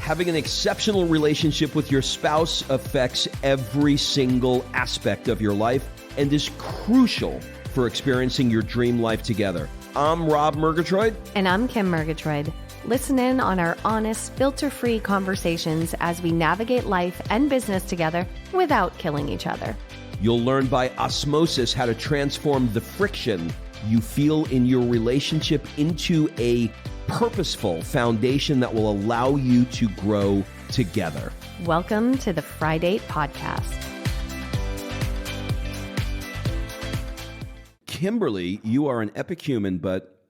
Having an exceptional relationship with your spouse affects every single aspect of your life and is crucial for experiencing your dream life together. I'm Rob Murgatroyd. And I'm Kim Murgatroyd. Listen in on our honest, filter-free conversations as we navigate life and business together without killing each other. You'll learn by osmosis how to transform the friction you feel in your relationship into a purposeful foundation that will allow you to grow together. Welcome to the Friday Podcast. Kimberly, you are an epic human, but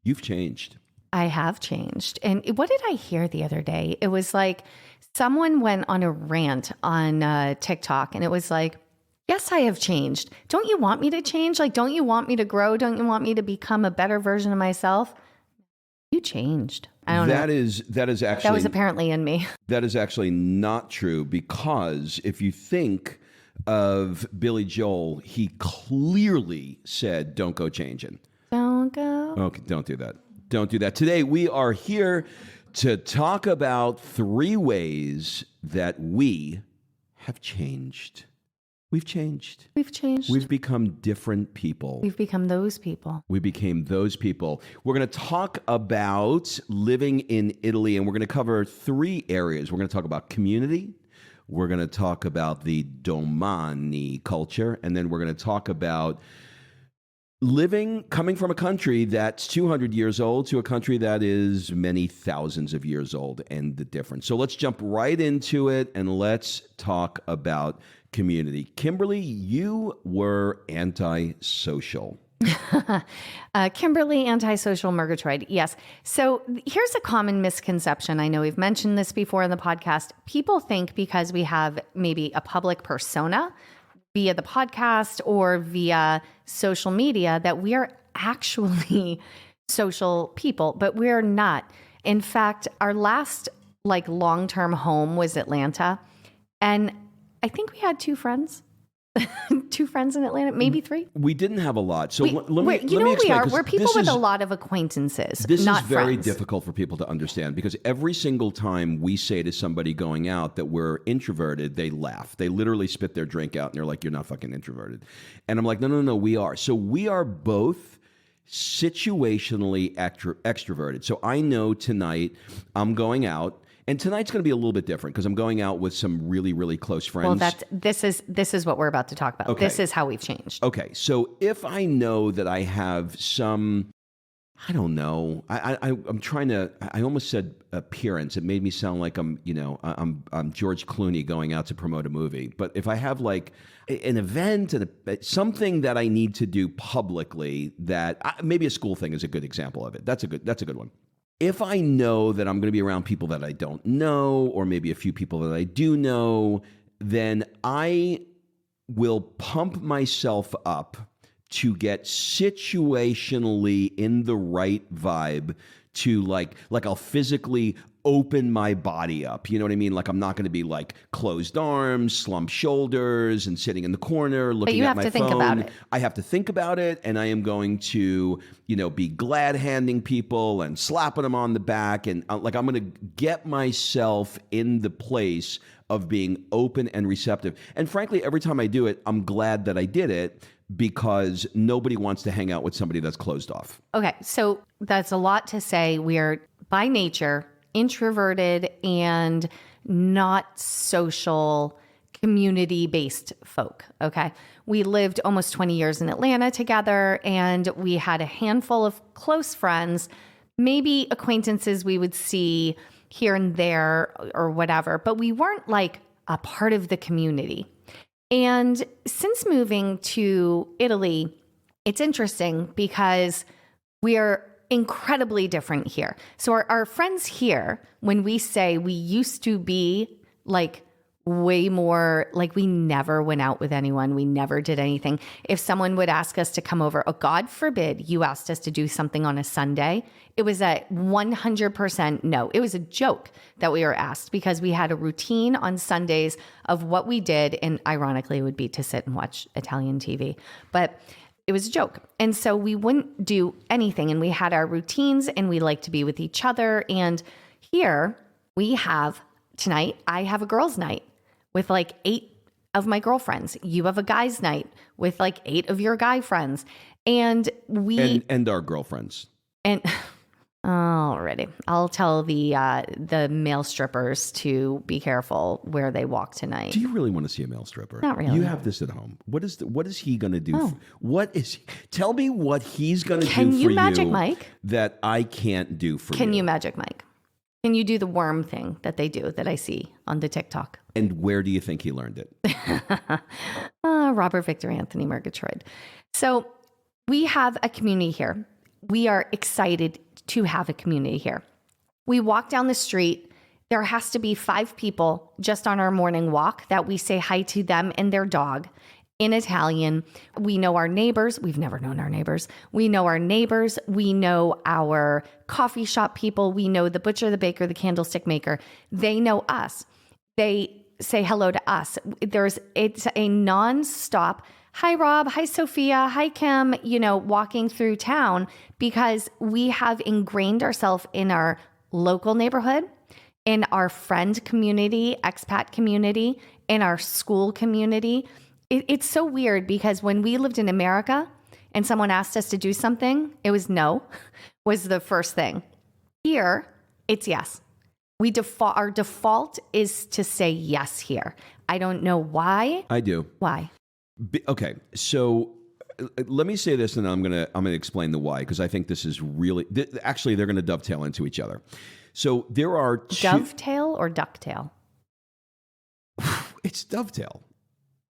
you've changed. I have changed. And what did I hear the other day? It was like someone went on a rant on TikTok and it was like, yes, I have changed. Don't you want me to change? Like, don't you want me to grow? Don't you want me to become a better version of myself? You changed. I don't know. That is actually... That was apparently in me. That is actually not true, because if you think of Billy Joel, he clearly said, don't go changing. Don't go. Okay, don't do that. Don't do that. Today, we are here to talk about 3 ways that we have changed. We've changed. We've changed. We've become different people. We've become those people. We became those people. We're going to talk about living in Italy, and we're going to cover 3 areas. We're going to talk about community. We're going to talk about the domani culture, and then we're going to talk about coming from a country that's 200 years old to a country that is many thousands of years old, and the difference. So let's jump right into it, and let's talk about community. Kimberly, you were antisocial. Kimberly, antisocial Murgatroyd. Yes. So here's a common misconception. I know we've mentioned this before in the podcast. People think because we have maybe a public persona via the podcast or via social media that we are actually social people, but we're not. In fact, our last long-term home was Atlanta, and I think we had 2 friends. 2 friends in Atlanta, maybe 3. We didn't have a lot. So let me what we are? explain, We're people with a lot of acquaintances, This not is very friends. difficult for people to understand, because every single time we say to somebody going out that we're introverted, they laugh. They literally spit their drink out and they're like, you're not fucking introverted. And I'm like, no, we are. So we are both situationally extroverted. So I know tonight I'm going out. And tonight's going to be a little bit different because I'm going out with some really, really close friends. Well, this is what we're about to talk about. Okay. This is how we've changed. Okay, so if I know that I have some, I don't know, I'm trying to. I almost said appearance. It made me sound like I'm George Clooney going out to promote a movie. But if I have like an event and something that I need to do publicly, that maybe a school thing is a good example of it. That's a good one. If I know that I'm going to be around people that I don't know, or maybe a few people that I do know, then I will pump myself up to get situationally in the right vibe to like I'll physically open my body up. You know what I mean? Like I'm not going to be like closed arms, slumped shoulders, and sitting in the corner looking at my phone. But you have to think about it. I have to think about it, and I am going to, be glad handing people and slapping them on the back, and I'm going to get myself in the place of being open and receptive. And frankly, every time I do it, I'm glad that I did it, because nobody wants to hang out with somebody that's closed off. Okay, so that's a lot to say. We are by nature introverted and not social, community-based folk, okay? We lived almost 20 years in Atlanta together, and we had a handful of close friends, maybe acquaintances we would see here and there or whatever, but we weren't like a part of the community. And since moving to Italy, it's interesting because we are incredibly different here. So our friends here, when we say we used to be like way more, like we never went out with anyone. We never did anything. If someone would ask us to come over, oh, God forbid you asked us to do something on a Sunday, it was a 100% no. It was a joke that we were asked because we had a routine on Sundays of what we did. And ironically, it would be to sit and watch Italian TV. But it was a joke. And so we wouldn't do anything. And we had our routines and we liked to be with each other. And here Tonight, I have a girls' night with like 8 of my girlfriends. You have a guys' night with like 8 of your guy friends. And and our girlfriends. And already, I'll tell the male strippers to be careful where they walk tonight. Do you really want to see a male stripper? Not really. You have this at home. What is he going to do? Tell me what he's going to do for you. Can you Magic Mike? That I can't do for you. Can you Magic Mike? Can you do the worm thing that they do that I see on the TikTok? And where do you think he learned it? Robert Victor Anthony Murgatroyd. So we have a community here. We are excited to have a community here. We walk down the street. There has to be 5 people just on our morning walk that we say hi to them and their dog in Italian. We know our neighbors. We've never known our neighbors. We know our neighbors. We know our coffee shop people. We know the butcher, the baker, the candlestick maker. They know us. They say hello to us. It's a nonstop, hi, Rob. Hi, Sophia. Hi, Kim, walking through town because we have ingrained ourselves in our local neighborhood, in our friend community, expat community, in our school community. It's so weird because when we lived in America and someone asked us to do something, it was no, was the first thing. Here, it's yes. Our default is to say yes here. I don't know why. I do. Why? Okay, so let me say this, and I'm gonna explain the why, because I think this is really actually they're gonna dovetail into each other. So there are dovetail or ducktail. It's dovetail.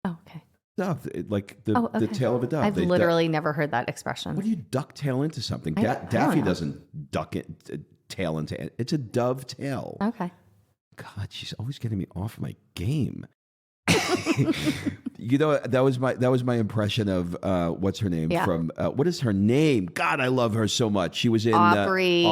Oh, okay. Dove, like the tail of a dove. I've literally never heard that expression. What do you ducktail into something? Daffy doesn't duck it, tail into it. It's a dovetail. Okay. God, she's always getting me off my game. That was my impression of what's her name from what is her name? God, I love her so much. She was in Aubrey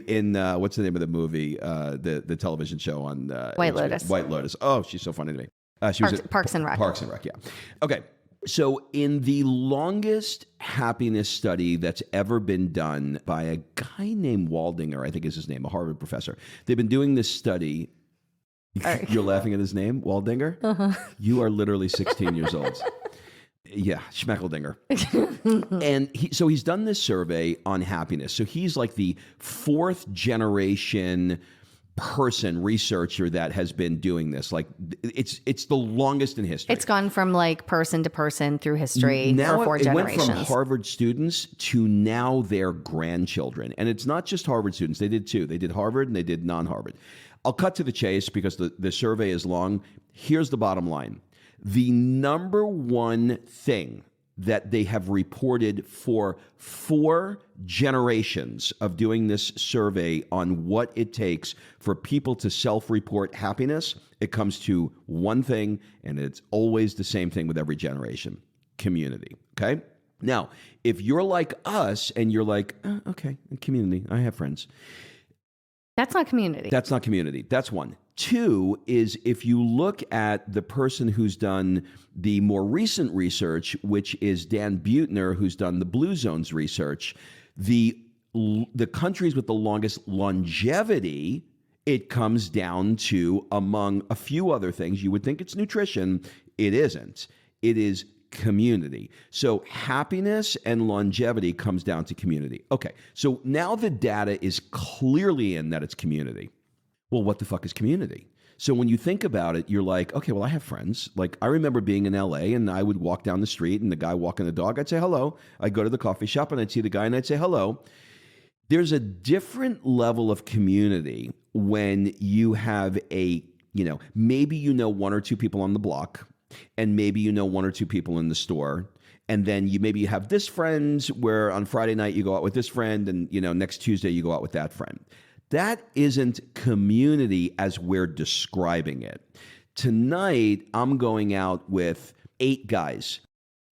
in what's the name of the movie? The television show on White Lotus. White Lotus. Oh, she's so funny to me. She was Parks and Rec. Parks and Rec. Yeah. Okay. So in the longest happiness study that's ever been done by a guy named Waldinger, I think is his name, a Harvard professor. They've been doing this study. Right. You're laughing at his name, Waldinger? Uh-huh. You are literally 16 years old. Yeah, Schmeckeldinger. And he's done this survey on happiness. So he's like the 4th generation researcher that has been doing this. Like it's the longest in history. It's gone from like person to person through history for 4 generations. It went from Harvard students to now their grandchildren. And it's not just Harvard students. They did 2. They did Harvard and they did non-Harvard. I'll cut to the chase because the survey is long. Here's the bottom line. The number one thing that they have reported for 4 generations of doing this survey on what it takes for people to self-report happiness, it comes to one thing, and it's always the same thing with every generation: community, okay? Now, if you're like us and you're like, okay, community, I have friends. That's not community. That's not community. That's one. 2 is if you look at the person who's done the more recent research, which is Dan Buettner, who's done the Blue Zones research, the countries with the longest longevity, it comes down to, among a few other things, you would think it's nutrition. It isn't. It is community. So happiness and longevity comes down to community. Okay, so now the data is clearly in that it's community. Well, what the fuck is community? So when you think about it, you're like, okay, well, I have friends. Like, I remember being in LA and I would walk down the street and the guy walking the dog, I'd say hello. I'd go to the coffee shop and I'd see the guy and I'd say hello. There's a different level of community when you have maybe 1 or 2 people on the block, and maybe 1 or 2 people in the store. And then you have this friend where on Friday night you go out with this friend, and next Tuesday you go out with that friend. That isn't community as we're describing it. Tonight, I'm going out with 8 guys.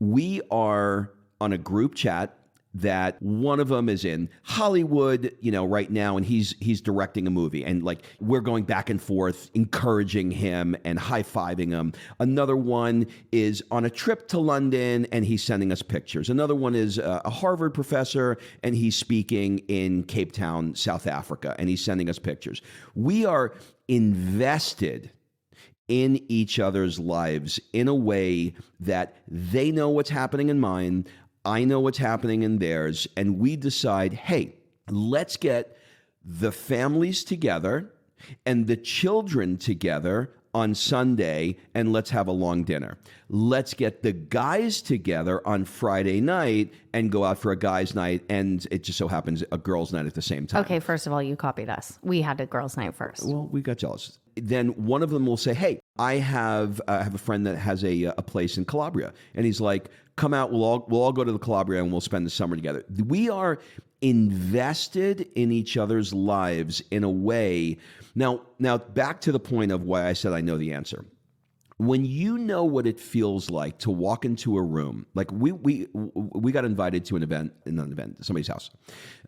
We are on a group chat that one of them is in Hollywood, right now, and he's directing a movie, and like we're going back and forth, encouraging him and high-fiving him. Another one is on a trip to London, and he's sending us pictures. Another one is a Harvard professor, and he's speaking in Cape Town, South Africa, and he's sending us pictures. We are invested in each other's lives in a way that they know what's happening in mine, I know what's happening in theirs, and we decide, hey, let's get the families together and the children together on Sunday, and let's have a long dinner. Let's get the guys together on Friday night and go out for a guys' night, and it just so happens a girls' night at the same time. Okay, first of all, you copied us. We had a girls' night first. Well, we got jealous. Then one of them will say, hey, I have a friend that has a place in Calabria, and he's like, come out, we'll all go to the Calabria and we'll spend the summer together. We are invested in each other's lives in a way. Now back to the point of why I said I know the answer. When you know what it feels like to walk into a room, like we got invited to somebody's house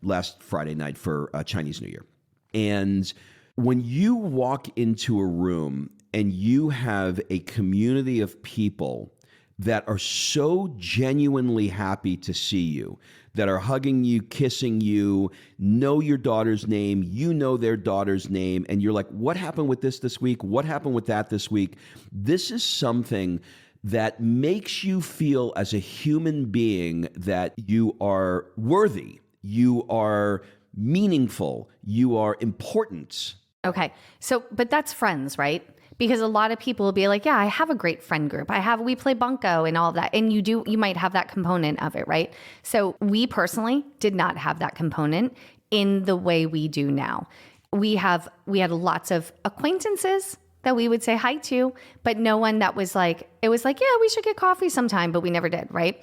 last Friday night for Chinese New Year. And when you walk into a room and you have a community of people that are so genuinely happy to see you, that are hugging you, kissing you, know your daughter's name, you know their daughter's name, and you're like, what happened with this week? What happened with that this week? This is something that makes you feel as a human being that you are worthy, you are meaningful, you are important. Okay. So, but that's friends, right? Because a lot of people will be like, yeah, I have a great friend group. We play bunco and all of that. And you might have that component of it, right? So we personally did not have that component in the way we do now. We had lots of acquaintances that we would say hi to, but no one that was like, it was like, yeah, we should get coffee sometime, but we never did, right?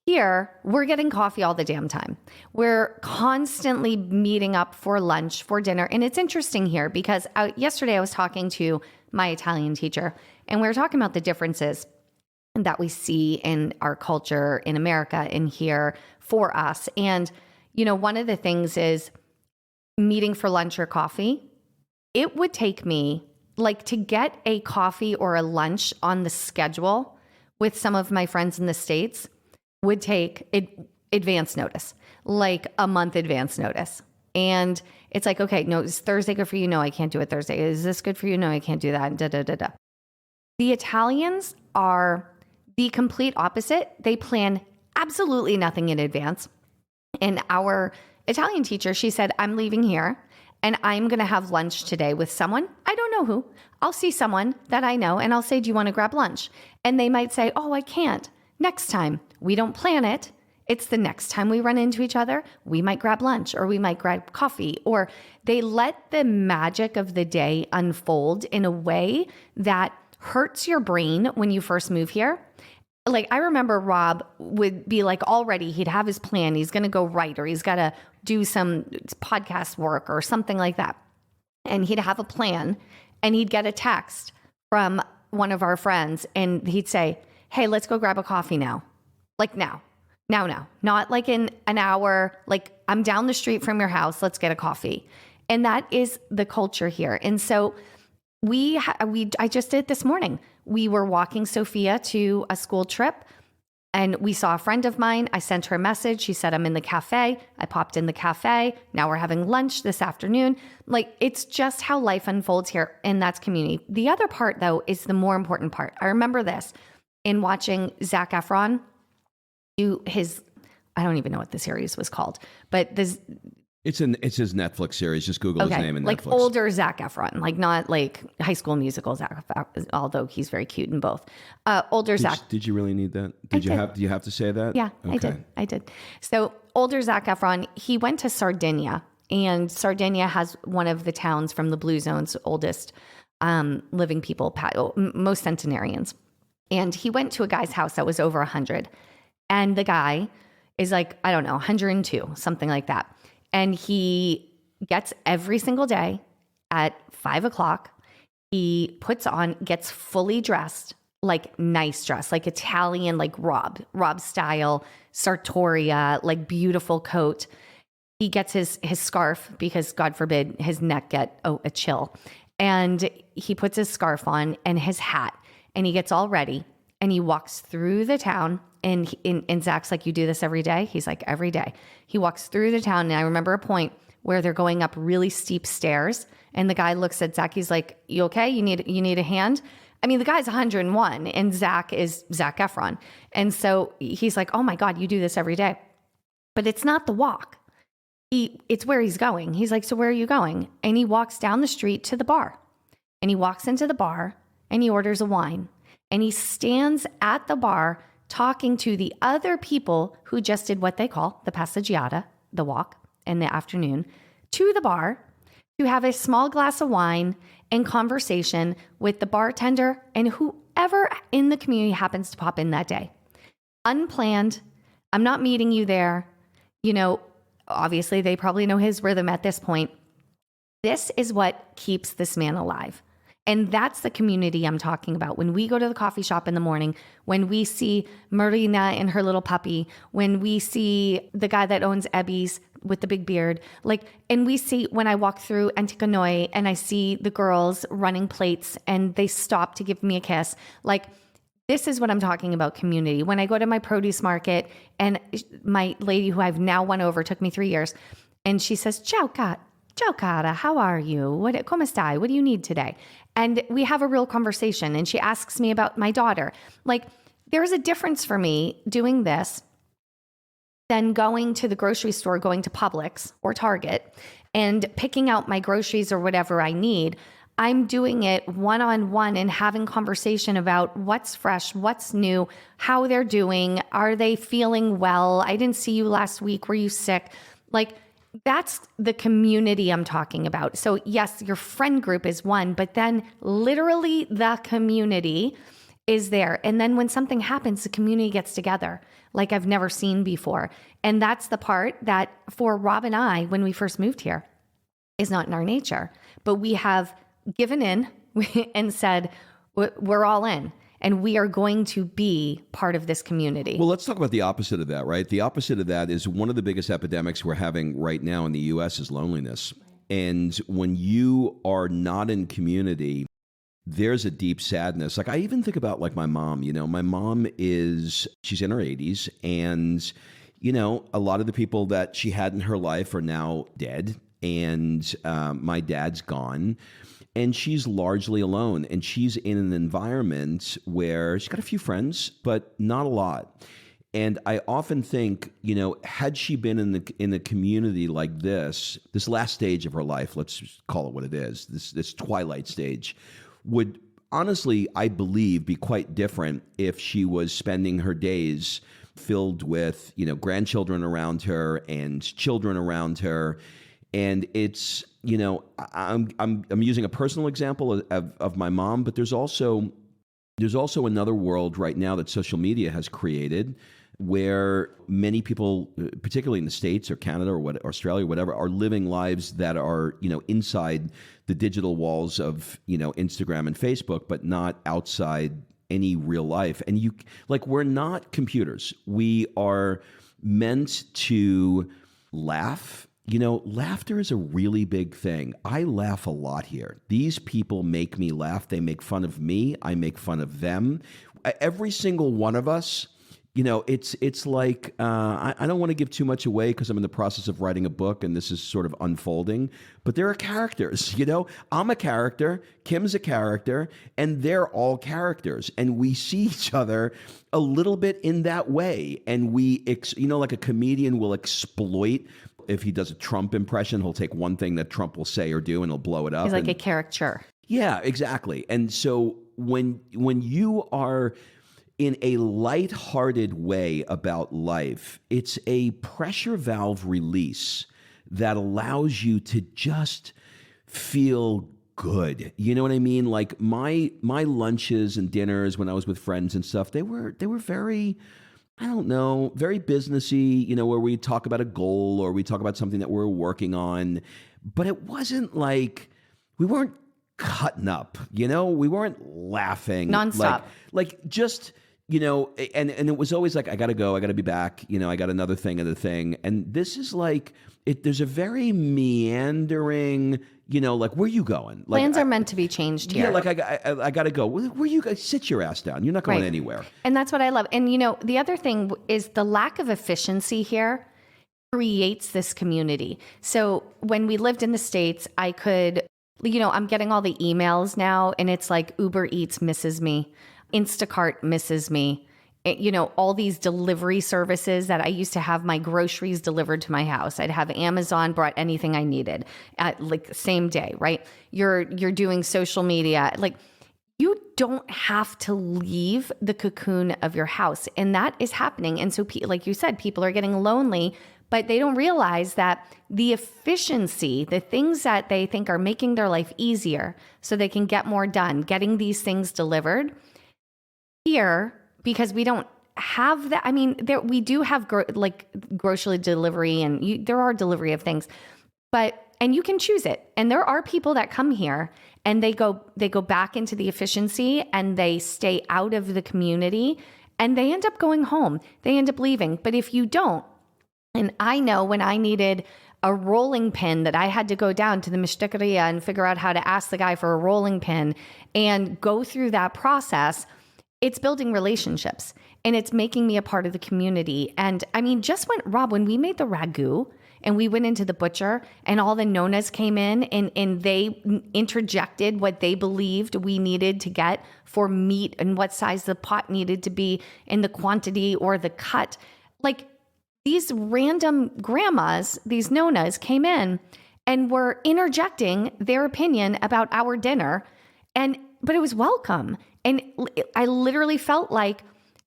Here, we're getting coffee all the damn time. We're constantly meeting up for lunch, for dinner. And it's interesting here because yesterday I was talking to my Italian teacher, and we were talking about the differences that we see in our culture in America and here for us. And, one of the things is meeting for lunch or coffee. It would take me to get a coffee or a lunch on the schedule with some of my friends in the States would take advance notice, like a month advance notice. And it's like, okay, no, is Thursday good for you? No, I can't do it Thursday. Is this good for you? No, I can't do that. The Italians are the complete opposite. They plan absolutely nothing in advance. And our Italian teacher, she said, I'm leaving here and I'm going to have lunch today with someone. I don't know who. I'll see someone that I know and I'll say, do you want to grab lunch? And they might say, oh, I can't. Next time. We don't plan it. It's the next time we run into each other, we might grab lunch or we might grab coffee, or they let the magic of the day unfold in a way that hurts your brain when you first move here. Like I remember Rob would be like, already he'd have his plan. He's going to go write, or he's got to do some podcast work or something like that. And he'd have a plan and he'd get a text from one of our friends and he'd say, hey, let's go grab a coffee now. Like now, not like in an hour, like I'm down the street from your house. Let's get a coffee. And that is the culture here. And so I just did this morning. We were walking Sophia to a school trip and we saw a friend of mine. I sent her a message. She said, I'm in the cafe. I popped in the cafe. Now we're having lunch this afternoon. Like it's just how life unfolds here. And that's community. The other part though, is the more important part. I remember this in watching Zac Efron do his, I don't even know what the series was called, but this. It's his Netflix series. Just Google his name in like Netflix. Older Zac Efron, like not like High School Musical Zac Efron, although he's very cute in both. Older Zac. Did you really need that? Do you have to say that? Yeah, okay. I did. So older Zac Efron, he went to Sardinia, and Sardinia has one of the towns from the Blue Zone's oldest living people, most centenarians. And he went to a guy's house that was over 100. And the guy is like, I don't know, 102, something like that. And he gets every single day at 5 o'clock, he gets fully dressed like nice dress, like Italian, like Rob style, sartoria, like beautiful coat. He gets his scarf because God forbid his neck get a chill. And he puts his scarf on and his hat and he gets all ready and he walks through the town. And Zach's like, you do this every day? He's like, every day. He walks through the town. And I remember a point where they're going up really steep stairs. And the guy looks at Zach. He's like, you okay? You need a hand? I mean, the guy's 101 and Zach is Zac Efron. And so he's like, oh my God, you do this every day. But it's not the walk. It's where he's going. He's like, so where are you going? And he walks down the street to the bar. And he walks into the bar and he orders a wine. And he stands at the bar talking to the other people who just did what they call the passeggiata, the walk in the afternoon, to the bar to have a small glass of wine and conversation with the bartender and whoever in the community happens to pop in that day. Unplanned. I'm not meeting you there. You know, obviously they probably know his rhythm at this point. This is what keeps this man alive. And that's the community I'm talking about. When we go to the coffee shop in the morning, when we see Marina and her little puppy, when we see the guy that owns Ebby's with the big beard, like, and we see when I walk through Anticonoi and I see the girls running plates and they stop to give me a kiss, like, this is what I'm talking about, community. When I go to my produce market and my lady who I've now won over, took me 3 years, and she says, Ciao cara, how are you? Come stai? What do you need today? And we have a real conversation and she asks me about my daughter. Like, there's a difference for me doing this than going to the grocery store, going to Publix or Target and picking out my groceries or whatever I need. I'm doing it one-on-one and having conversation about what's fresh, what's new, how they're doing. Are they feeling well? I didn't see you last week. Were you sick? Like, that's the community I'm talking about. So yes, your friend group is one, but then literally the community is there. And then when something happens, the community gets together like I've never seen before. And that's the part that for Rob and I, when we first moved here, is not in our nature. But we have given in and said, we're all in. And we are going to be part of this community. Well, let's talk about the opposite of that, right? The opposite of that is one of the biggest epidemics we're having right now in the U.S. is loneliness. And when you are not in community, there's a deep sadness. Like, I even think about like my mom, you know, my mom she's in her 80s and, you know, a lot of the people that she had in her life are now dead and my dad's gone. And she's largely alone, and she's in an environment where she's got a few friends, but not a lot. And I often think, you know, had she been in a community like this last stage of her life, let's just call it what it is, this twilight stage, would honestly, I believe, be quite different if she was spending her days filled with, you know, grandchildren around her and children around her. And it's, you know, I'm using a personal example of my mom, but there's also another world right now that social media has created where many people, particularly in the States or Canada or Australia or whatever, are living lives that are, you know, inside the digital walls of, you know, Instagram and Facebook, but not outside any real life. And we're not computers. We are meant to laugh. You know, laughter is a really big thing. I laugh a lot here. These people make me laugh. They make fun of me. I make fun of them. Every single one of us, you know, it's like, I don't want to give too much away because I'm in the process of writing a book and this is sort of unfolding, but there are characters, you know, I'm a character, Kim's a character, and they're all characters. And we see each other a little bit in that way. And you know, like a comedian will exploit. If he does a Trump impression, he'll take one thing that Trump will say or do and he'll blow it up. He's like a caricature. Yeah, exactly. And so when you are in a lighthearted way about life, it's a pressure valve release that allows you to just feel good. You know what I mean? Like my lunches and dinners when I was with friends and stuff, they were very, I don't know, very businessy, you know, where we talk about a goal or we talk about something that we're working on. But it wasn't like, we weren't cutting up. We weren't laughing Nonstop. like just. And it was always like, I got to go, I got to be back, I got another thing and the thing. And this is like, there's a very meandering, like, where are you going? Like, Plans are meant to be changed here. Yeah, like I got to go. Where you guys? Sit your ass down. You're not going anywhere. And that's what I love. And the other thing is the lack of efficiency here creates this community. So when we lived in the States, I could, I'm getting all the emails now and it's like Uber Eats misses me. Instacart misses me. All these delivery services that I used to have my groceries delivered to my house. I'd have Amazon brought anything I needed at like the same day, right? You're doing social media. Like you don't have to leave the cocoon of your house. And that is happening. And so like you said, people are getting lonely, but they don't realize that the efficiency, the things that they think are making their life easier so they can get more done, getting these things delivered, here, because we don't have that. I mean, we do have grocery delivery and there are delivery of things, and you can choose it. And there are people that come here and they go back into the efficiency and they stay out of the community and they end up going home. They end up leaving. But if you don't, and I know when I needed a rolling pin that I had to go down to the Mishtakeria and figure out how to ask the guy for a rolling pin and go through that process, it's building relationships and it's making me a part of the community. And I mean, Rob, when we made the ragu and we went into the butcher and all the nonas came in and they interjected what they believed we needed to get for meat and what size the pot needed to be in the quantity or the cut. Like these random grandmas, these nonas came in and were interjecting their opinion about our dinner. But it was welcome. And I literally felt like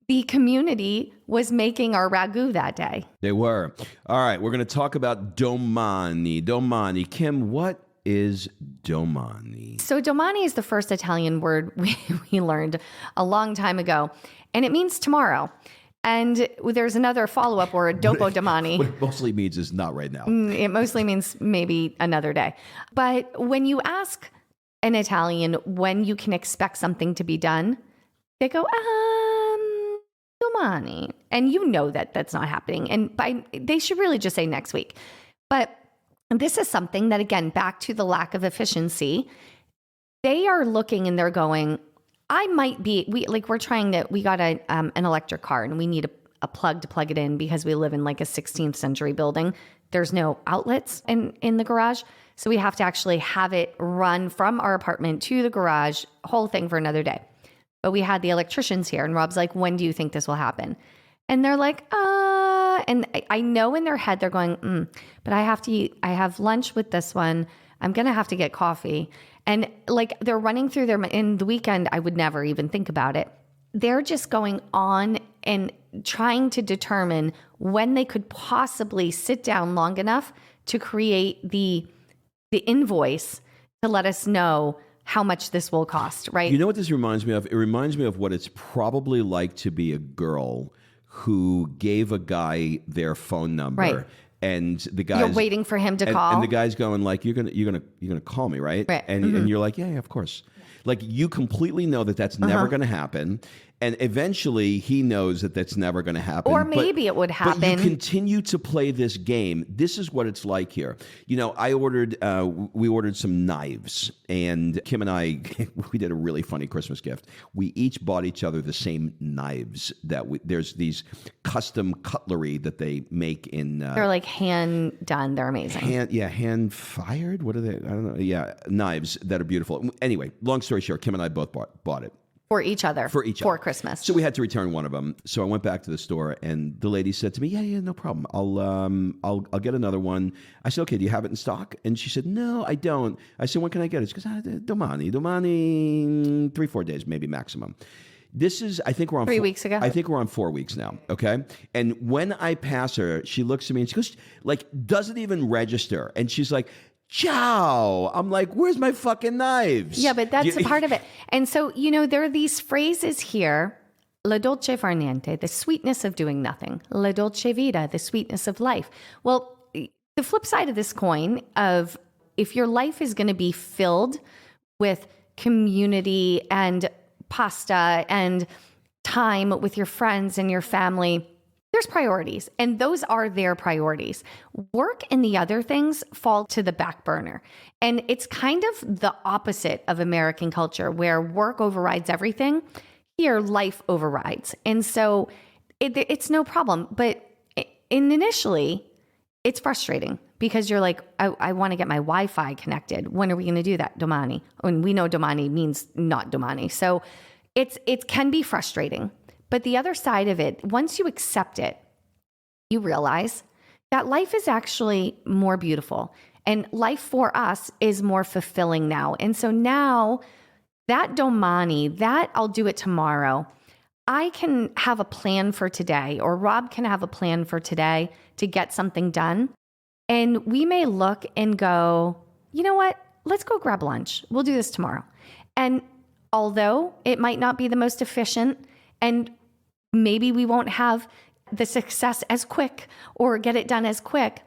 the community was making our ragu that day. They were. All right, we're going to talk about domani. Domani. Kim, what is domani? So domani is the first Italian word we learned a long time ago, and it means tomorrow. And there's another follow-up word, dopodomani. What it mostly means is not right now. It mostly means maybe another day. But when you ask an Italian when you can expect something to be done, they go, domani. And you know that that's not happening. And they should really just say next week. But this is something that, again, back to the lack of efficiency, they are looking and they're going, we got an electric car and we need a plug to plug it in because we live in like a 16th century building. There's no outlets in the garage. So we have to actually have it run from our apartment to the garage, whole thing for another day. But we had the electricians here and Rob's like, when do you think this will happen? And they're like, and I know in their head, they're going, but I have lunch with this one. I'm going to have to get coffee. And like they're running through in the weekend, I would never even think about it. They're just going on and trying to determine when they could possibly sit down long enough to create the invoice to let us know how much this will cost, right? You know what this reminds me of? It reminds me of what it's probably like to be a girl who gave a guy their phone number. Right. And the guy's you're waiting for him to call, and the guy's going like, "You're gonna call me, right?" Right. And you're like, "Yeah, of course." Like you completely know that that's never going to happen, and eventually he knows that that's never going to happen. Or maybe it would happen. But you continue to play this game. This is what it's like here. We ordered some knives, and Kim and I we did a really funny Christmas gift. We each bought each other the same knives there's these custom cutlery that they make in. They're like hand done. They're amazing. Hand fired. What are they? I don't know. Yeah, knives that are beautiful. Anyway, long story short, Kim and I both bought it. For each other. For Christmas. So we had to return one of them. So I went back to the store and the lady said to me, yeah, no problem. I'll get another one. I said, okay, do you have it in stock? And she said, no, I don't. I said, when can I get it? She goes, domani, 3-4 days, maybe maximum. This is, I think we're on 3 weeks ago. I think we're on 4 weeks now. Okay. And when I pass her, she looks at me and she goes, like, doesn't even register. And she's like, ciao. I'm like, where's my fucking knives? Yeah, but that's a part of it. And so, there are these phrases here, la dolce far niente, the sweetness of doing nothing, la dolce vita, the sweetness of life. Well, the flip side of this coin of if your life is going to be filled with community and pasta and time with your friends and your family, there's priorities, and those are their priorities. Work and the other things fall to the back burner. And it's kind of the opposite of American culture, where work overrides everything. Here, life overrides. And so it's no problem. But initially, it's frustrating because you're like, I want to get my Wi-Fi connected. When are we going to do that? Domani. And we know domani means not domani. So it can be frustrating. But the other side of it, once you accept it, you realize that life is actually more beautiful. And life for us is more fulfilling now. And so now that domani, that I'll do it tomorrow, I can have a plan for today, or Rob can have a plan for today to get something done. And we may look and go, you know what? Let's go grab lunch. We'll do this tomorrow. And although it might not be the most efficient, and maybe we won't have the success as quick or get it done as quick,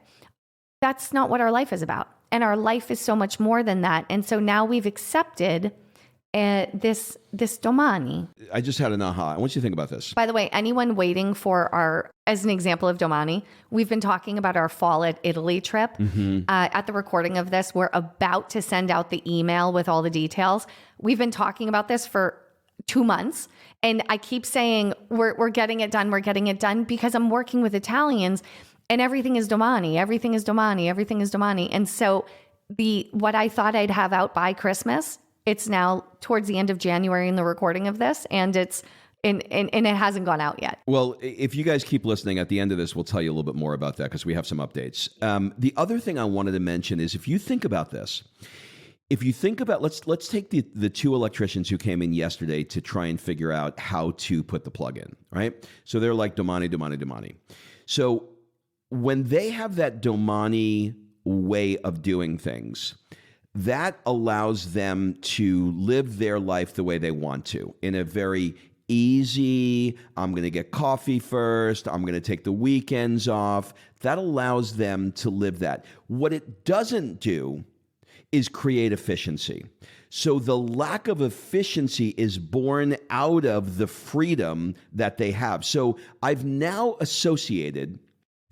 that's not what our life is about. And our life is so much more than that. And so now we've accepted this domani. I just had an aha. I want you to think about this. By the way, anyone waiting for as an example of domani, we've been talking about our fall at Italy trip. At the recording of this, we're about to send out the email with all the details. We've been talking about this for 2 months. And I keep saying, we're getting it done because I'm working with Italians and everything is domani. And so what I thought I'd have out by Christmas, it's now towards the end of January in the recording of this, and it hasn't gone out yet. Well, if you guys keep listening, at the end of this, we'll tell you a little bit more about that because we have some updates. The other thing I wanted to mention is, if you think about this, let's take the two electricians who came in yesterday to try and figure out how to put the plug in, right? So they're like domani. So when they have that domani way of doing things, that allows them to live their life the way they want to, in a very easy, I'm going to get coffee first, I'm going to take the weekends off. That allows them to live that. What it doesn't do is create efficiency. So the lack of efficiency is born out of the freedom that they have. So I've now associated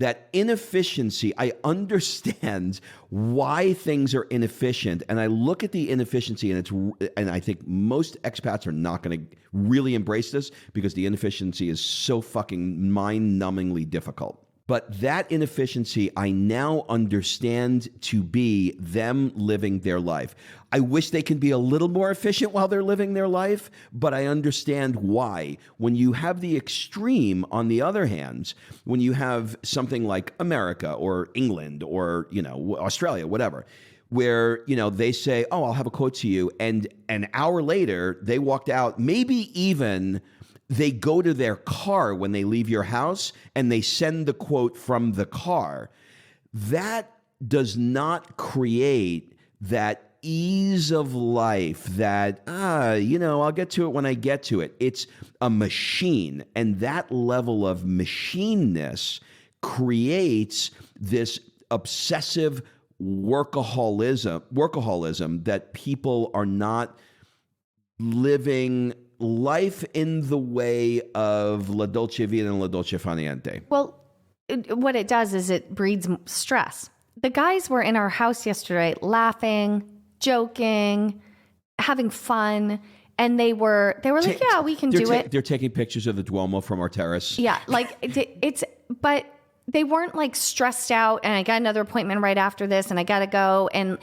that inefficiency. I understand why things are inefficient, and I look at the inefficiency, and I think most expats are not going to really embrace this because the inefficiency is so fucking mind-numbingly difficult. But that inefficiency, I now understand to be them living their life. I wish they can be a little more efficient while they're living their life, but I understand why. When you have the extreme, on the other hand, when you have something like America or England or, Australia, whatever, where, they say, oh, I'll have a quote to you, and an hour later, they walked out, maybe even they go to their car when they leave your house and they send the quote from the car. That does not create that ease of life that, I'll get to it when I get to it. It's a machine. And that level of machineness creates this obsessive workaholism that people are not living life in the way of la dolce vita and la dolce far niente. Well, what it does is it breeds stress. The guys were in our house yesterday laughing, joking, having fun, and they were like, yeah, we can do it. They're taking pictures of the Duomo from our terrace. Yeah, but they weren't like stressed out, and I got another appointment right after this, and I got to go. And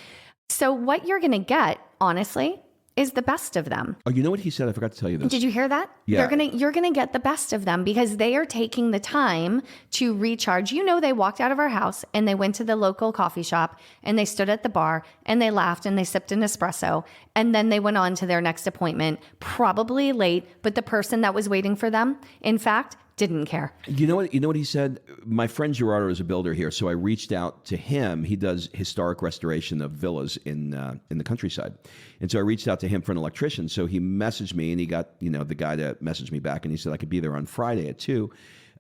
so what you're going to get, honestly, is the best of them. Oh, you know what he said? I forgot to tell you this. Did you hear that? Yeah. You're gonna get the best of them because they are taking the time to recharge. They walked out of our house and they went to the local coffee shop and they stood at the bar and they laughed and they sipped an espresso and then they went on to their next appointment, probably late, but the person that was waiting for them, in fact, didn't care. You know what he said? My friend Gerardo is a builder here, so I reached out to him. He does historic restoration of villas in the countryside. And so I reached out to him for an electrician. So he messaged me, and he got the guy to message me back, and he said I could be there on Friday at 2.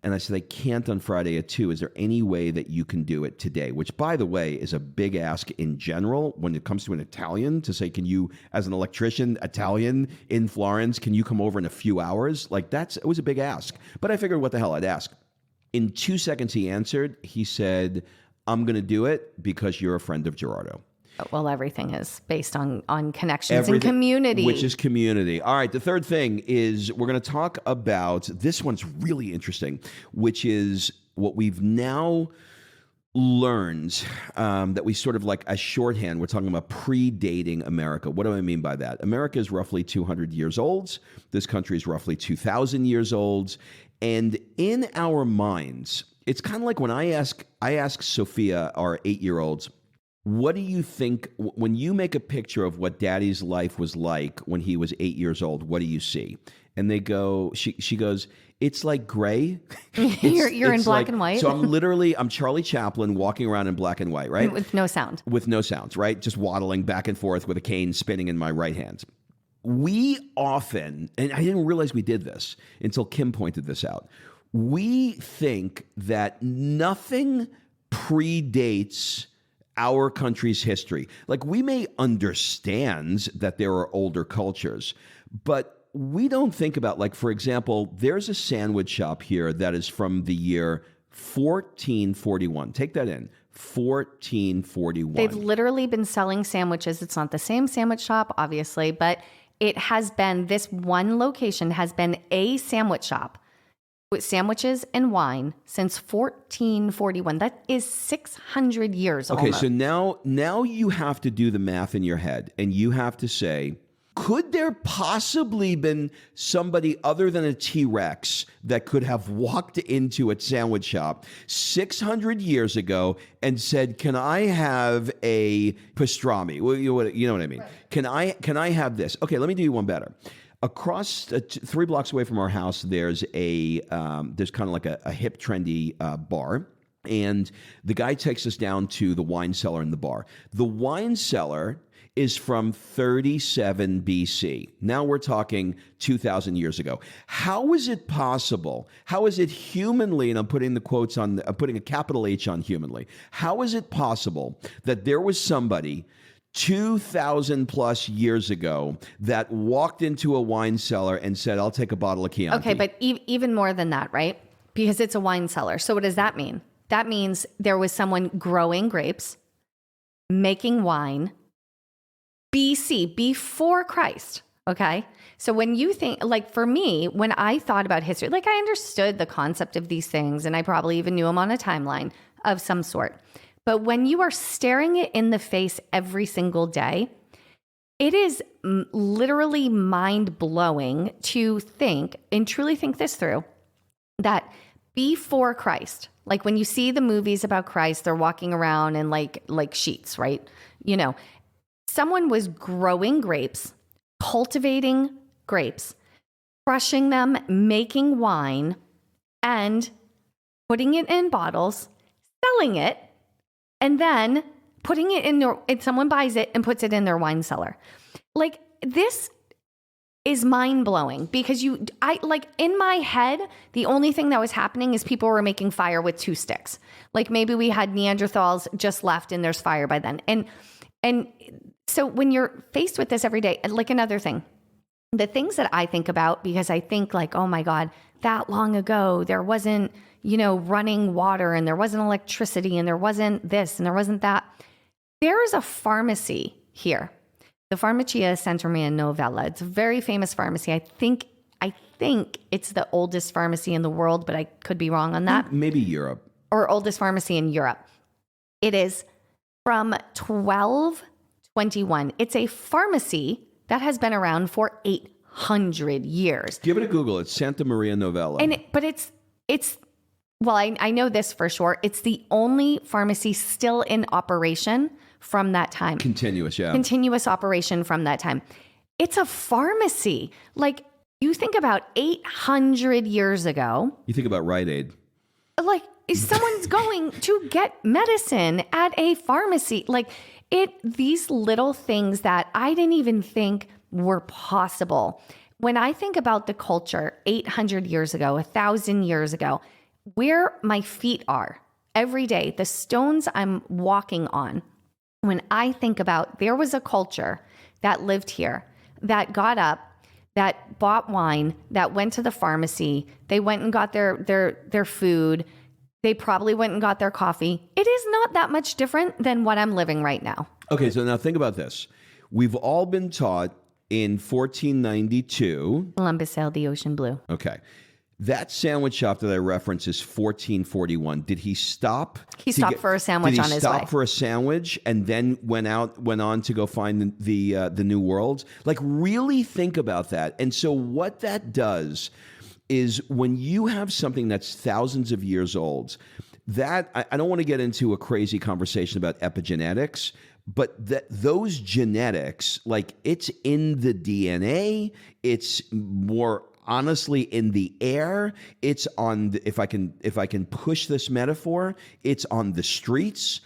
And I said, I can't on Friday at 2. Is there any way that you can do it today? Which, by the way, is a big ask in general when it comes to an Italian to say, can you, as an electrician, Italian in Florence, can you come over in a few hours? Like it was a big ask. But I figured what the hell I'd ask. In 2 seconds, he answered. He said, I'm going to do it because you're a friend of Gerardo. Well, everything is based on connections and community. Which is community. All right, the third thing is we're going to talk about, this one's really interesting, which is what we've now learned that we sort of like a shorthand. We're talking about predating America. What do I mean by that? America is roughly 200 years old. This country is roughly 2,000 years old. And in our minds, it's kind of like when I ask Sophia, our 8-year-old, what do you think, when you make a picture of what daddy's life was like when he was 8 years old, what do you see? And they go, she goes, it's like gray. You're in black and white. So I'm Charlie Chaplin walking around in black and white, right? With no sound. With no sounds, right? Just waddling back and forth with a cane spinning in my right hand. We often, and I didn't realize we did this until Kim pointed this out, we think that nothing predates our country's history. Like, we may understand that there are older cultures, but we don't think about, like, for example, there's a sandwich shop here that is from the year 1441. Take that in. 1441. They've literally been selling sandwiches. It's not the same sandwich shop, obviously, but it has been, this one location has been a sandwich shop with sandwiches and wine since 1441. That is 600 years Okay, almost. so now you have to do the math in your head, and you have to say, could there possibly been somebody other than a T-Rex that could have walked into a sandwich shop 600 years ago and said, can I have a pastrami? Well, you know what I mean? Right. Can I have this? Okay, let me do you one better. Across 3 blocks away from our house, there's kind of like a hip, trendy bar. And the guy takes us down to the wine cellar in the bar. The wine cellar is from 37 BC. Now we're talking 2,000 years ago. How is it possible? How is it humanly, and I'm putting the quotes on, I'm putting a capital H on humanly. How is it possible that there was somebody 2,000 plus years ago that walked into a wine cellar and said, I'll take a bottle of Chianti? Okay, but even more than that, right? Because it's a wine cellar. So what does that mean? That means there was someone growing grapes, making wine, BC, before Christ. Okay. So when you think, like for me, when I thought about history, like I understood the concept of these things and I probably even knew them on a timeline of some sort. But when you are staring it in the face every single day, it is literally mind blowing to think and truly think this through, that before Christ, like when you see the movies about Christ, they're walking around in like sheets, right? You know, someone was growing grapes, cultivating grapes, crushing them, making wine, and putting it in bottles, selling it, and then putting it in their, and someone buys it and puts it in their wine cellar. Like, this is mind blowing because in my head, the only thing that was happening is people were making fire with 2 sticks. Like maybe we had Neanderthals just left and there's fire by then. And so when you're faced with this every day, like another thing, the things that I think about, because I think like, oh my God, that long ago, there wasn't, running water and there wasn't electricity and there wasn't this and there wasn't that. There is a pharmacy here, the Farmacia Centromia Novella. It's a very famous pharmacy. I think it's the oldest pharmacy in the world, but I could be wrong on that. Maybe Europe. Or oldest pharmacy in Europe. It is from 1221. It's a pharmacy that has been around for 800 years. Give it a Google. It's Santa Maria Novella. Well, I know this for sure. It's the only pharmacy still in operation from that time. Continuous, yeah. Continuous operation from that time. It's a pharmacy. Like, you think about 800 years ago. You think about Rite Aid. Like, someone's going to get medicine at a pharmacy. Like, these little things that I didn't even think were possible. When I think about the culture 800 years ago, 1,000 years ago, where my feet are every day, the stones I'm walking on, when I think about there was a culture that lived here, that got up, that bought wine, that went to the pharmacy, they went and got their food, they probably went and got their coffee. It is not that much different than what I'm living right now. Okay, so now think about this. We've all been taught in 1492. Columbus sailed the ocean blue. Okay. That sandwich shop that I referenced is 1441. Did he stop? He stopped for a sandwich on his way. Did he stop for a sandwich and then went on to go find the New World? Like, really think about that. And so what that does is when you have something that's thousands of years old, that I don't want to get into a crazy conversation about epigenetics, but those genetics, like, it's in the DNA, it's more honestly in the air, it's on if I can push this metaphor, it's on the streets.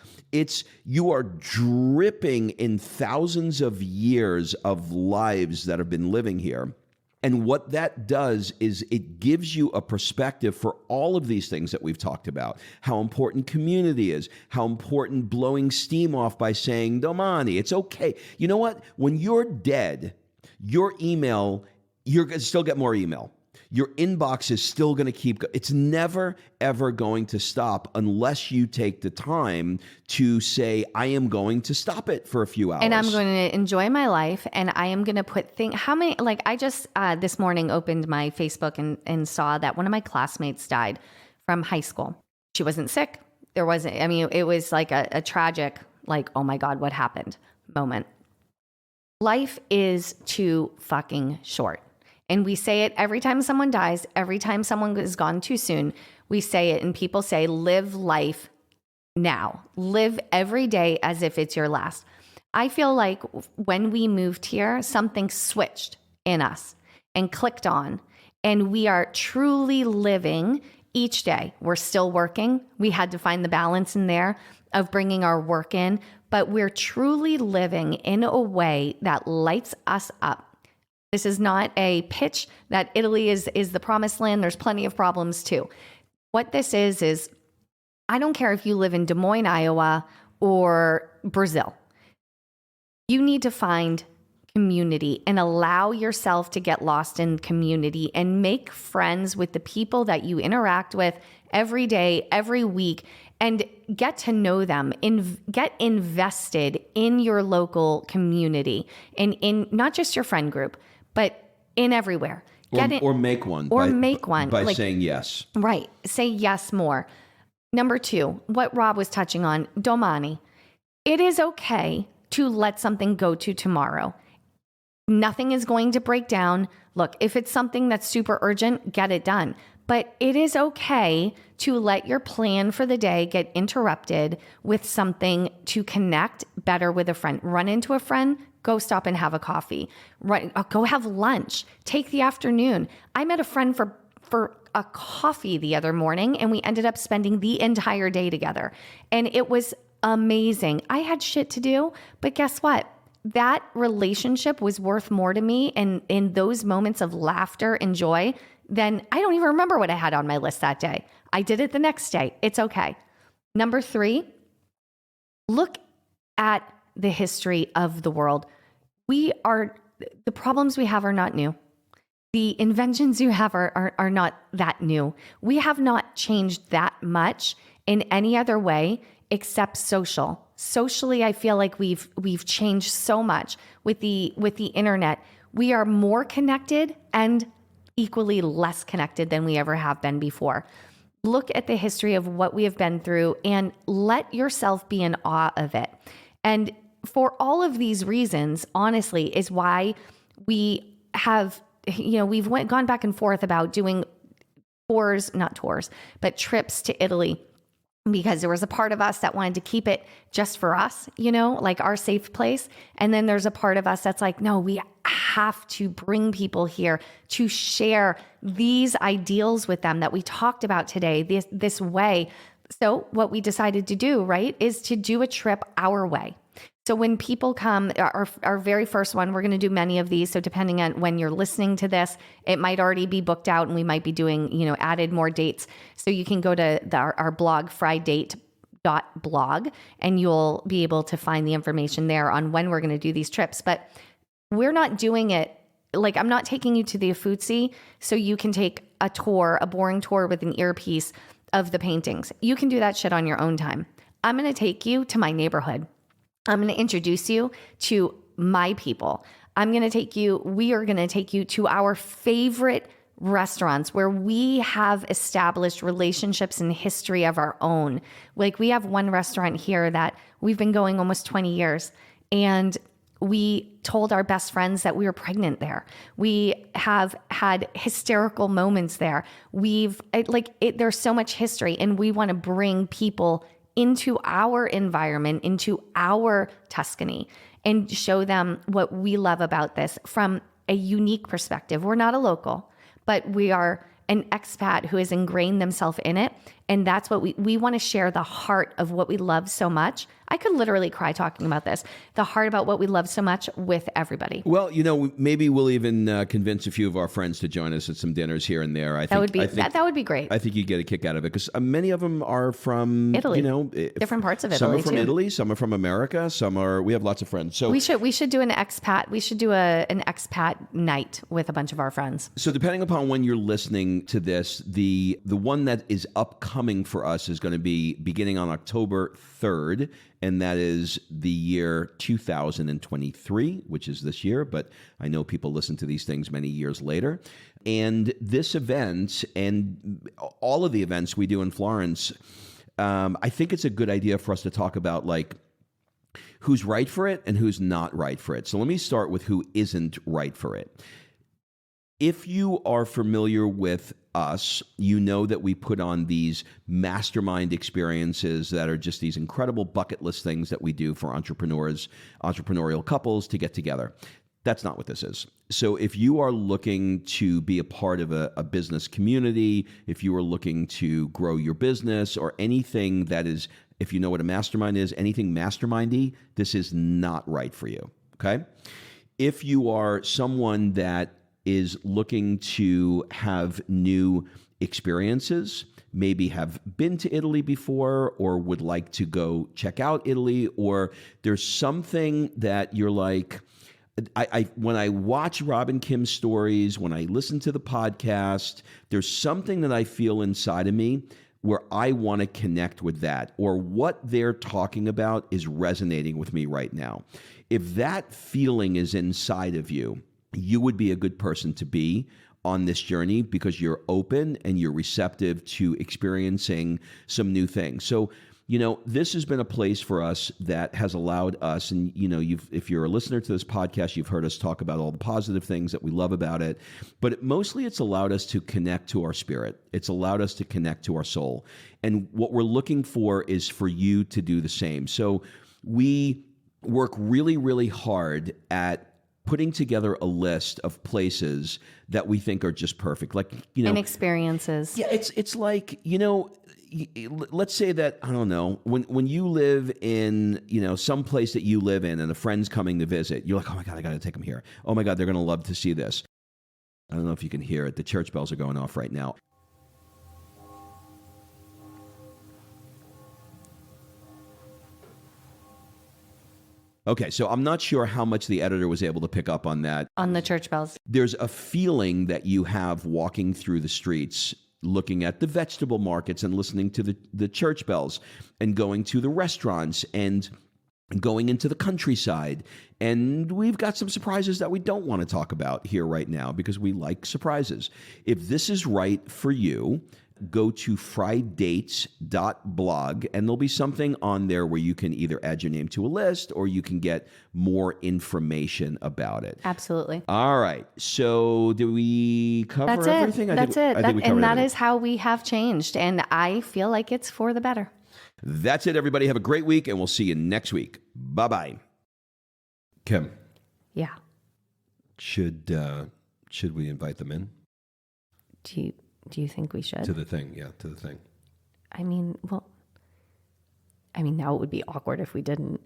You are dripping in thousands of years of lives that have been living here. And what that does is it gives you a perspective for all of these things that we've talked about. How important community is, how important blowing steam off by saying domani. It's okay. You know what? When you're dead, your email, you're going to still get more email. Your inbox is still going to keep going. It's never, ever going to stop unless you take the time to say, I am going to stop it for a few hours. And I'm going to enjoy my life. And I am going to put I just this morning opened my Facebook and saw that one of my classmates died from high school. She wasn't sick. It was like a tragic, like, oh my God, what happened moment. Life is too fucking short. And we say it every time someone dies, every time someone is gone too soon, we say it, and people say, live life now. Live every day as if it's your last. I feel like when we moved here, something switched in us and clicked on, and we are truly living each day. We're still working. We had to find the balance in there of bringing our work in, but we're truly living in a way that lights us up. This is not a pitch that Italy is the promised land. There's plenty of problems too. What this is I don't care if you live in Des Moines, Iowa, or Brazil. You need to find community and allow yourself to get lost in community and make friends with the people that you interact with every day, every week, and get to know them and get invested in your local community and in not just your friend group, but in everywhere. Or make one. By saying yes. Right. Say yes more. Number 2, what Rob was touching on, domani. It is okay to let something go to tomorrow. Nothing is going to break down. Look, if it's something that's super urgent, get it done. But it is okay to let your plan for the day get interrupted with something to connect better with a friend. Run into a friend, go stop and have a coffee. Go have lunch. Take the afternoon. I met a friend for a coffee the other morning, and we ended up spending the entire day together. And it was amazing. I had shit to do, but guess what? That relationship was worth more to me, and in those moments of laughter and joy, then I don't even remember what I had on my list that day. I did it the next day. It's okay. Number 3, look at the history of the world. The problems we have are not new. The inventions you have are not that new. We have not changed that much in any other way except social. Socially, I feel like we've changed so much with the internet. We are more connected and equally less connected than we ever have been before. Look at the history of what we have been through and let yourself be in awe of it. And for all of these reasons, honestly, is why we have, we've gone back and forth about doing trips to Italy, because there was a part of us that wanted to keep it just for us, like our safe place. And then there's a part of us that's like, no, we have to bring people here to share these ideals with them that we talked about today, this way. So what we decided to do, right, is to do a trip our way. So when people come, our very first one, we're going to do many of these. So depending on when you're listening to this, it might already be booked out and we might be doing, added more dates. So you can go to our blog, frydate.blog, and you'll be able to find the information there on when we're going to do these trips. But we're not doing it, like I'm not taking you to the Ufotzi so you can take a boring tour with an earpiece of the paintings. You can do that shit on your own time. I'm going to take you to my neighborhood. I'm going to introduce you to my people. We are going to take you to our favorite restaurants where we have established relationships and history of our own. Like we have one restaurant here that we've been going almost 20 years, and we told our best friends that we were pregnant there. We have had hysterical moments there. There's so much history, and we want to bring people into our environment, into our Tuscany, and show them what we love about this from a unique perspective. We're not a local, but we are an expat who has ingrained themselves in it. And that's what we want to share, the heart of what we love so much. I could literally cry talking about this. The heart about what we love so much with everybody. Well, maybe we'll even convince a few of our friends to join us at some dinners here and there. That would be great. I think you'd get a kick out of it because many of them are from Italy, different parts of Italy. Some are from too. Italy, some are from America, we have lots of friends. So we should do an expat. We should do an expat night with a bunch of our friends. So depending upon when you're listening to this, the one that is upcoming for us is going to be beginning on October 3rd, and that is the year 2023, which is this year, but I know people listen to these things many years later. And this event and all of the events we do in Florence, I think it's a good idea for us to talk about like who's right for it and who's not right for it. So let me start with who isn't right for it. If you are familiar with us, you know that we put on these mastermind experiences that are just these incredible bucket list things that we do for entrepreneurial couples to get together. That's not what this is. So if you are looking to be a part of a business community, if you are looking to grow your business or anything that is, if you know what a mastermind is, anything mastermindy, this is not right for you, okay? If you are someone that is looking to have new experiences, maybe have been to Italy before or would like to go check out Italy, or there's something that you're like, when I watch Rob and Kim's stories, when I listen to the podcast, there's something that I feel inside of me where I want to connect with that, or what they're talking about is resonating with me right now. If that feeling is inside of you, you would be a good person to be on this journey because you're open and you're receptive to experiencing some new things. So, this has been a place for us that has allowed us, and if you're a listener to this podcast, you've heard us talk about all the positive things that we love about it, but mostly it's allowed us to connect to our spirit. It's allowed us to connect to our soul. And what we're looking for is for you to do the same. So we work really, really hard at putting together a list of places that we think are just perfect, and experiences. Yeah, it's like, let's say that, I don't know, when you live in, some place that you live in and a friend's coming to visit, you're like, oh my God, I got to take them here. Oh my God, they're going to love to see this. I don't know if you can hear it. The church bells are going off right now. Okay, so I'm not sure how much the editor was able to pick up on that. On the church bells. There's a feeling that you have walking through the streets, looking at the vegetable markets and listening to the church bells, and going to the restaurants and going into the countryside. And we've got some surprises that we don't want to talk about here right now because we like surprises. If this is right for you, go to frydate.blog, and there'll be something on there where you can either add your name to a list or you can get more information about it. Absolutely. All right. So do we cover everything? That's it. And that is how we have changed. And I feel like it's for the better. That's it, everybody. Have a great week, and we'll see you next week. Bye-bye. Kim. Yeah. Should we invite them in? Do you think we should? To the thing, yeah, to the thing. Now it would be awkward if we didn't.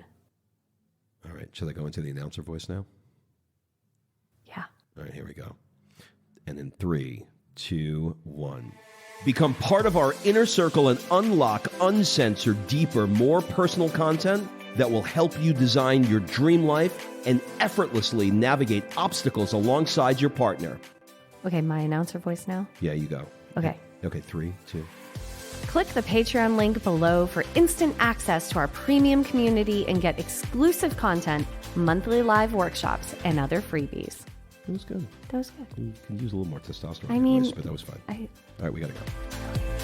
right. Should I go into the announcer voice now? Yeah. All right, here we go. And in 3, 2, 1. Become part of our inner circle and unlock uncensored, deeper, more personal content that will help you design your dream life and effortlessly navigate obstacles alongside your partner. Okay, my announcer voice now. Yeah, you go. Okay. Okay, 3, 2. Click the Patreon link below for instant access to our premium community and get exclusive content, monthly live workshops, and other freebies. It was good. That was good. You can use a little more testosterone. I in your mean, voice, but that was fine. All right, we got to go.